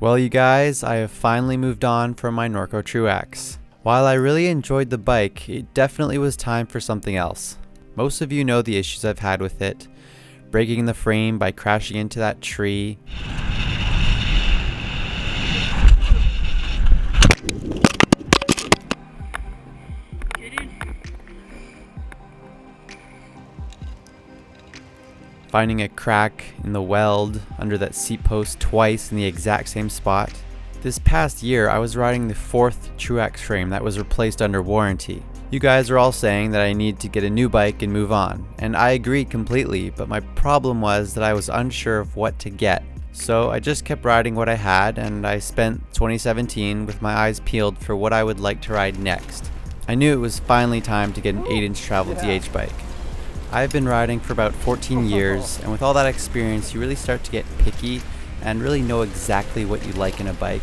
Well, you guys, I have finally moved on from my Norco Truax. While I really enjoyed the bike, it definitely was time for something else. Most of you know the issues I've had with it. Breaking the frame by crashing into that tree. Finding a crack in the weld under that seat post twice in the exact same spot. This past year, I was riding the 4th Truax frame that was replaced under warranty. You guys are all saying that I need to get a new bike and move on, and I agree completely, but my problem was that I was unsure of what to get. So I just kept riding what I had, and I spent 2017 with my eyes peeled for what I would like to ride next. I knew it was finally time to get an 8-inch travel DH bike. I've been riding for about 14 years, and with all that experience, you really start to get picky and really know exactly what you like in a bike.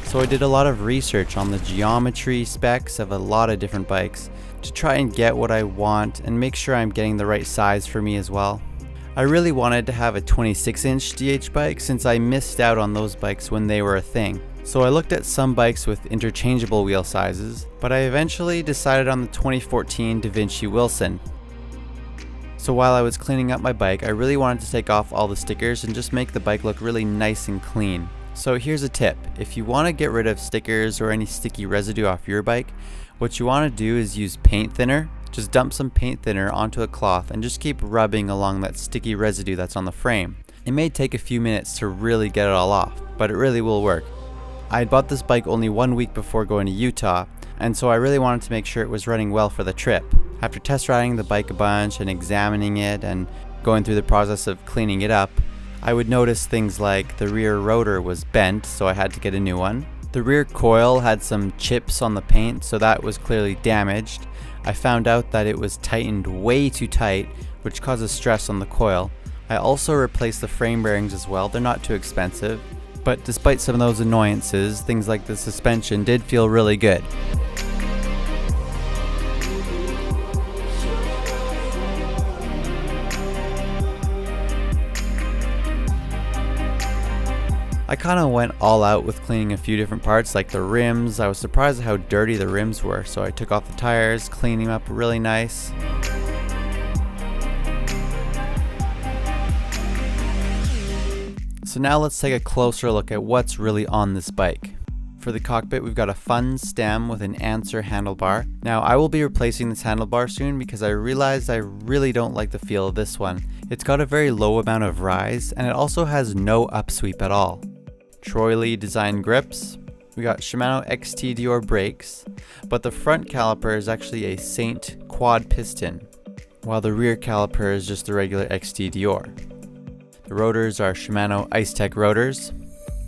So I did a lot of research on the geometry specs of a lot of different bikes to try and get what I want and make sure I'm getting the right size for me as well. I really wanted to have a 26-inch DH bike since I missed out on those bikes when they were a thing. So I looked at some bikes with interchangeable wheel sizes, but I eventually decided on the 2014 Devinci Wilson. So while I was cleaning up my bike, I really wanted to take off all the stickers and just make the bike look really nice and clean. So here's a tip. If you want to get rid of stickers or any sticky residue off your bike, what you want to do is use paint thinner. Just dump some paint thinner onto a cloth and just keep rubbing along that sticky residue that's on the frame. It may take a few minutes to really get it all off, but it really will work. I had bought this bike only 1 week before going to Utah, and so I really wanted to make sure it was running well for the trip. After test riding the bike a bunch and examining it and going through the process of cleaning it up, I would notice things like the rear rotor was bent, so I had to get a new one. The rear coil had some chips on the paint, so that was clearly damaged. I found out that it was tightened way too tight, which causes stress on the coil. I also replaced the frame bearings as well. They're not too expensive. But despite some of those annoyances, things like the suspension did feel really good. I kind of went all out with cleaning a few different parts like the rims. I was surprised at how dirty the rims were, so I took off the tires, cleaned them up really nice. So now let's take a closer look at what's really on this bike. For the cockpit, we've got a fun stem with an Answer handlebar. Now I will be replacing this handlebar soon because I realized I really don't like the feel of this one. It's got a very low amount of rise and it also has no upsweep at all. Troy Lee designed grips. We got Shimano XT Dior brakes, but the front caliper is actually a Saint quad piston, while the rear caliper is just the regular XT Dior. The rotors are Shimano Ice Tech rotors.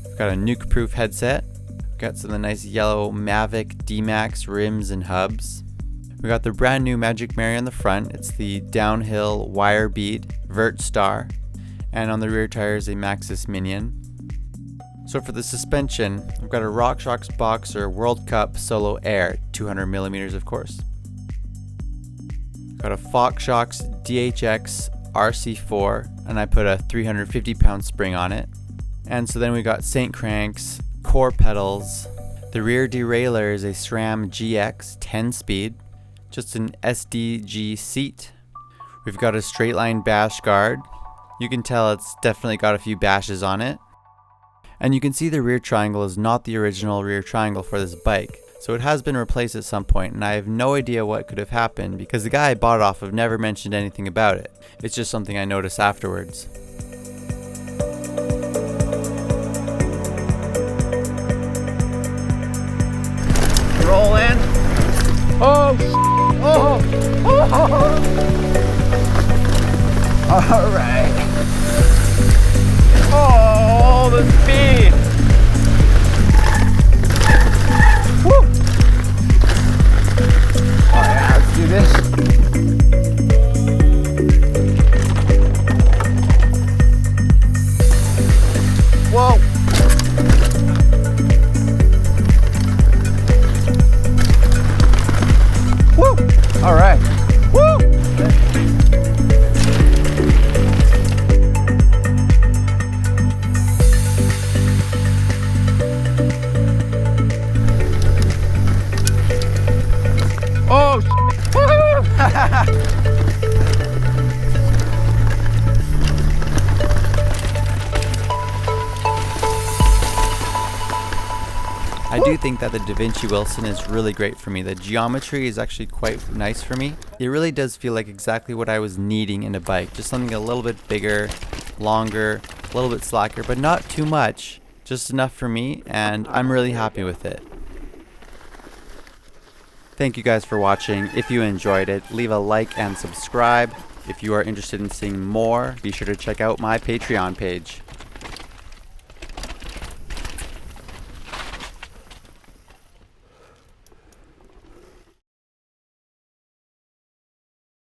We've got a Nuke proof headset. We've got some of the nice yellow Mavic D-Max rims and hubs. We got the brand new Magic Mary on the front. It's the downhill wire bead Vert Star, and on the rear tires a Maxxis Minion. So for the suspension, I've got a RockShox Boxer World Cup Solo Air, 200mm of course. Got a FoxShox DHX RC4, and I put a 350-pound spring on it. And so then we got Saint cranks, core pedals. The rear derailleur is a SRAM GX 10-speed, just an SDG seat. We've got a straight line bash guard. You can tell it's definitely got a few bashes on it. And you can see the rear triangle is not the original rear triangle for this bike. So it has been replaced at some point, and I have no idea what could have happened because the guy I bought it off of never mentioned anything about it. It's just something I noticed afterwards. Roll in. Oh, all right. Oh, the speed. Woo. Oh yeah, let's do this. Whoa. Woo. All right. Woo. do think that the Devinci Wilson is really great for me. The geometry is actually quite nice for me. It really does feel like exactly what I was needing in a bike. Just something a little bit bigger, longer, a little bit slacker, but not too much. Just enough for me, and I'm really happy with it. Thank you guys for watching. If you enjoyed it, leave a like and subscribe. If you are interested in seeing more, be sure to check out my Patreon page.